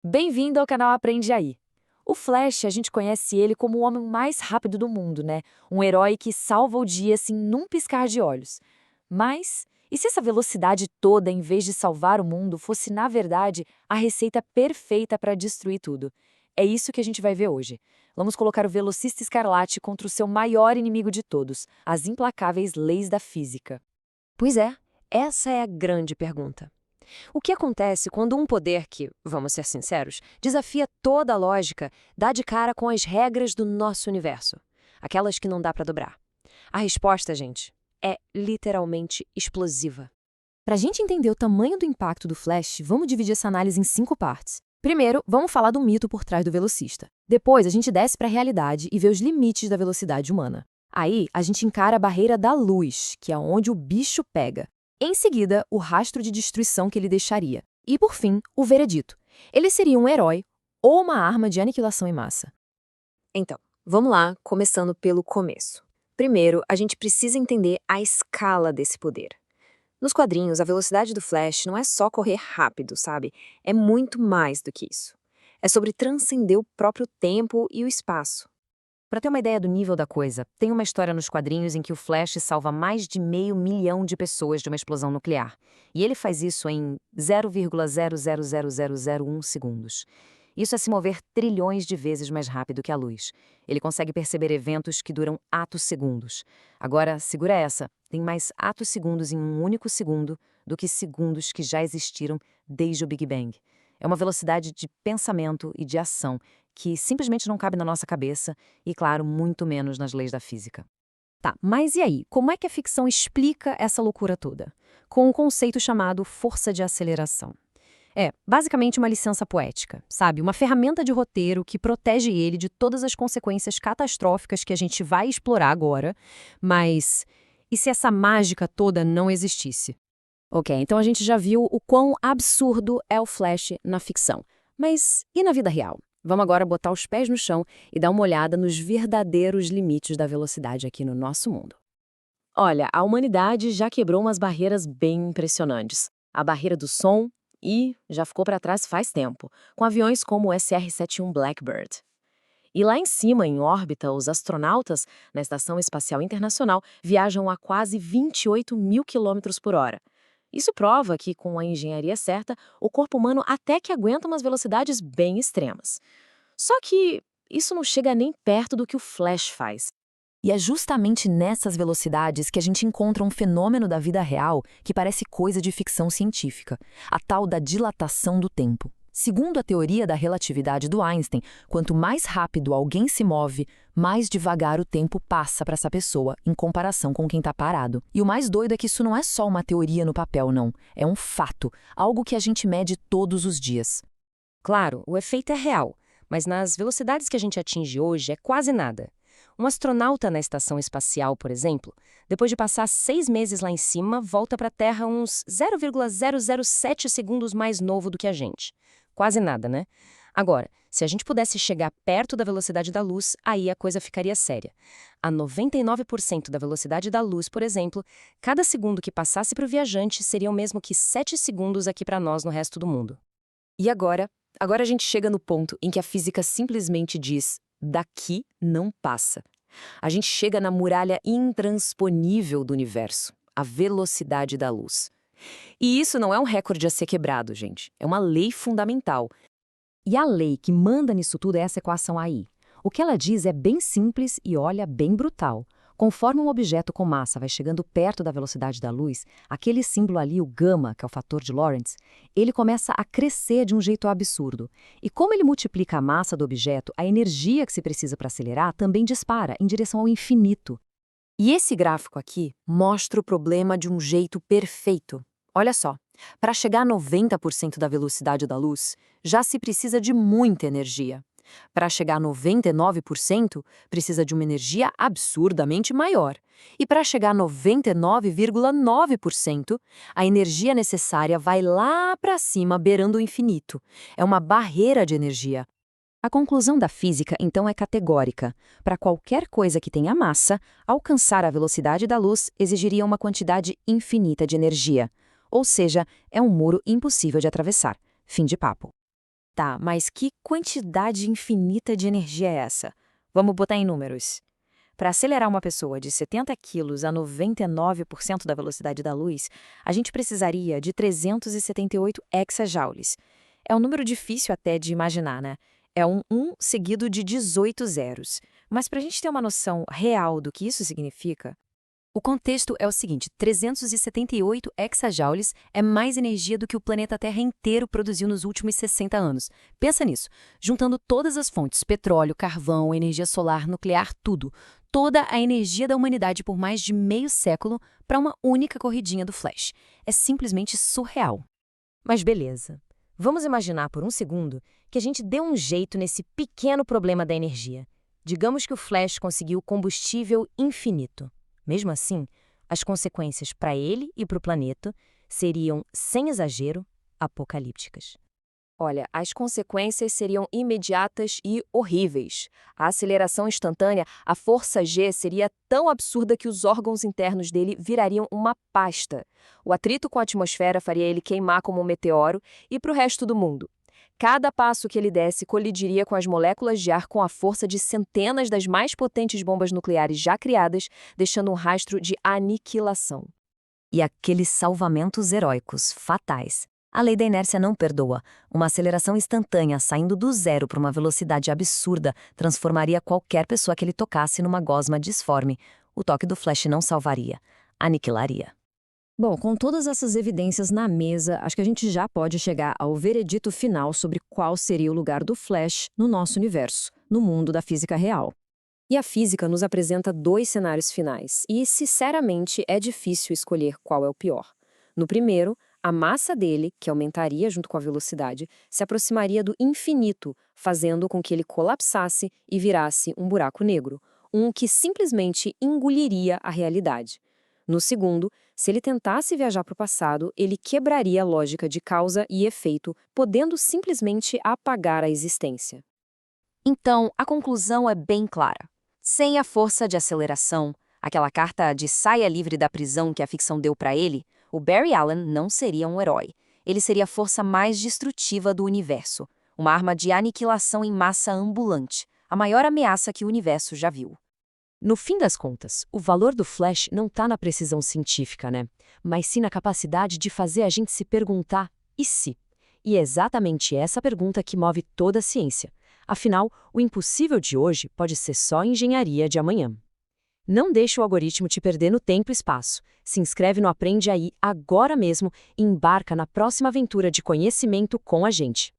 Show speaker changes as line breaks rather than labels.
Bem-vindo ao canal Aprende Aí. O Flash, a gente conhece ele como o homem mais rápido do mundo, né? Um herói que salva o dia assim num piscar de olhos. Mas, e se essa velocidade toda, em vez de salvar o mundo, fosse, na verdade, a receita perfeita para destruir tudo? É isso que a gente vai ver hoje. Vamos colocar o velocista escarlate contra o seu maior inimigo de todos, as implacáveis leis da física.
Pois é, essa é a grande pergunta. O que acontece quando um poder que, vamos ser sinceros, desafia toda a lógica, dá de cara com as regras do nosso universo? Aquelas que não dá para dobrar. A resposta, gente, é literalmente explosiva.
Para a gente entender o tamanho do impacto do Flash, vamos dividir essa análise em 5 partes. Primeiro, vamos falar do mito por trás do velocista. Depois, a gente desce para a realidade e vê os limites da velocidade humana. Aí, a gente encara a barreira da luz, que é onde o bicho pega. Em seguida, o rastro de destruição que ele deixaria. E, por fim, o veredito. Ele seria um herói ou uma arma de aniquilação em massa.
Então, vamos lá, começando pelo começo. Primeiro, a gente precisa entender a escala desse poder. Nos quadrinhos, a velocidade do Flash não é só correr rápido, sabe? É muito mais do que isso. É sobre transcender o próprio tempo e o espaço.
Para ter uma ideia do nível da coisa, tem uma história nos quadrinhos em que o Flash salva mais de 500 mil de pessoas de uma explosão nuclear. E ele faz isso em 0,000001 segundos. Isso é se mover trilhões de vezes mais rápido que a luz. Ele consegue perceber eventos que duram atos segundos. Agora, segura essa, tem mais atos segundos em um único segundo do que segundos que já existiram desde o Big Bang. É uma velocidade de pensamento e de ação que simplesmente não cabe na nossa cabeça e, claro, muito menos nas leis da física. Tá, mas e aí? Como é que a ficção explica essa loucura toda? Com um conceito chamado força de aceleração. É, basicamente uma licença poética, sabe? Uma ferramenta de roteiro que protege ele de todas as consequências catastróficas que a gente vai explorar agora, mas e se essa mágica toda não existisse? Ok, então a gente já viu o quão absurdo é o Flash na ficção. Mas e na vida real? Vamos agora botar os pés no chão e dar uma olhada nos verdadeiros limites da velocidade aqui no nosso mundo. Olha, a humanidade já quebrou umas barreiras bem impressionantes. A barreira do som e já ficou para trás faz tempo, com aviões como o SR-71 Blackbird. E lá em cima, em órbita, os astronautas, na Estação Espacial Internacional, viajam a quase 28 mil quilômetros por hora. Isso prova que, com a engenharia certa, o corpo humano até que aguenta umas velocidades bem extremas. Só que isso não chega nem perto do que o Flash faz. E é justamente nessas velocidades que a gente encontra um fenômeno da vida real que parece coisa de ficção científica, a tal da dilatação do tempo. Segundo a teoria da relatividade do Einstein, quanto mais rápido alguém se move, mais devagar o tempo passa para essa pessoa, em comparação com quem está parado. E o mais doido é que isso não é só uma teoria no papel, não. É um fato, algo que a gente mede todos os dias.
Claro, o efeito é real, mas nas velocidades que a gente atinge hoje é quase nada. Um astronauta na estação espacial, por exemplo, depois de passar 6 meses lá em cima, volta para a Terra uns 0,007 segundos mais novo do que a gente. Quase nada, né? Agora, se a gente pudesse chegar perto da velocidade da luz, aí a coisa ficaria séria. A 99% da velocidade da luz, por exemplo, cada segundo que passasse para o viajante seria o mesmo que 7 segundos aqui para nós no resto do mundo.
E agora? Agora a gente chega no ponto em que a física simplesmente diz: daqui não passa. A gente chega na muralha intransponível do universo, a velocidade da luz. E isso não é um recorde a ser quebrado, gente. É uma lei fundamental. E a lei que manda nisso tudo é essa equação aí. O que ela diz é bem simples e, olha, bem brutal. Conforme um objeto com massa vai chegando perto da velocidade da luz, aquele símbolo ali, o gama, que é o fator de Lorentz, ele começa a crescer de um jeito absurdo. E como ele multiplica a massa do objeto, a energia que se precisa para acelerar também dispara em direção ao infinito. E esse gráfico aqui mostra o problema de um jeito perfeito. Olha só, para chegar a 90% da velocidade da luz, já se precisa de muita energia. Para chegar a 99%, precisa de uma energia absurdamente maior. E para chegar a 99,9%, a energia necessária vai lá para cima, beirando o infinito. É uma barreira de energia. A conclusão da física, então, é categórica. Para qualquer coisa que tenha massa, alcançar a velocidade da luz exigiria uma quantidade infinita de energia. Ou seja, é um muro impossível de atravessar. Fim de papo. Tá, mas que quantidade infinita de energia é essa? Vamos botar em números. Para acelerar uma pessoa de 70 quilos a 99% da velocidade da luz, a gente precisaria de 378 exajoules. É um número difícil até de imaginar, né? É um 1 seguido de 18 zeros. Mas para a gente ter uma noção real do que isso significa, o contexto é o seguinte: 378 exajoules é mais energia do que o planeta Terra inteiro produziu nos últimos 60 anos. Pensa nisso, juntando todas as fontes, petróleo, carvão, energia solar, nuclear, tudo. Toda a energia da humanidade por mais de meio século para uma única corridinha do Flash. É simplesmente surreal.
Mas beleza. Vamos imaginar por um segundo que a gente deu um jeito nesse pequeno problema da energia. Digamos que o Flash conseguiu combustível infinito. Mesmo assim, as consequências para ele e para o planeta seriam, sem exagero, apocalípticas.
Olha, as consequências seriam imediatas e horríveis. A aceleração instantânea, a força G, seria tão absurda que os órgãos internos dele virariam uma pasta. O atrito com a atmosfera faria ele queimar como um meteoro e para o resto do mundo. Cada passo que ele desse colidiria com as moléculas de ar com a força de centenas das mais potentes bombas nucleares já criadas, deixando um rastro de aniquilação.
E aqueles salvamentos heróicos, fatais. A lei da inércia não perdoa. Uma aceleração instantânea saindo do zero para uma velocidade absurda transformaria qualquer pessoa que ele tocasse numa gosma disforme. O toque do Flash não salvaria, aniquilaria.
Bom, com todas essas evidências na mesa, acho que a gente já pode chegar ao veredito final sobre qual seria o lugar do Flash no nosso universo, no mundo da física real.
E a física nos apresenta dois cenários finais, e, sinceramente, é difícil escolher qual é o pior. No primeiro, a massa dele, que aumentaria junto com a velocidade, se aproximaria do infinito, fazendo com que ele colapsasse e virasse um buraco negro, um que simplesmente engoliria a realidade. No segundo, se ele tentasse viajar para o passado, ele quebraria a lógica de causa e efeito, podendo simplesmente apagar a existência.
Então, a conclusão é bem clara. Sem a força de aceleração, aquela carta de saia livre da prisão que a ficção deu para ele, o Barry Allen não seria um herói. Ele seria a força mais destrutiva do universo, uma arma de aniquilação em massa ambulante, a maior ameaça que o universo já viu. No fim das contas, o valor do Flash não está na precisão científica, né? Mas sim na capacidade de fazer a gente se perguntar, e se? E é exatamente essa pergunta que move toda a ciência. Afinal, o impossível de hoje pode ser só engenharia de amanhã. Não deixe o algoritmo te perder no tempo e espaço. Se inscreve no Aprende Aí agora mesmo e embarca na próxima aventura de conhecimento com a gente.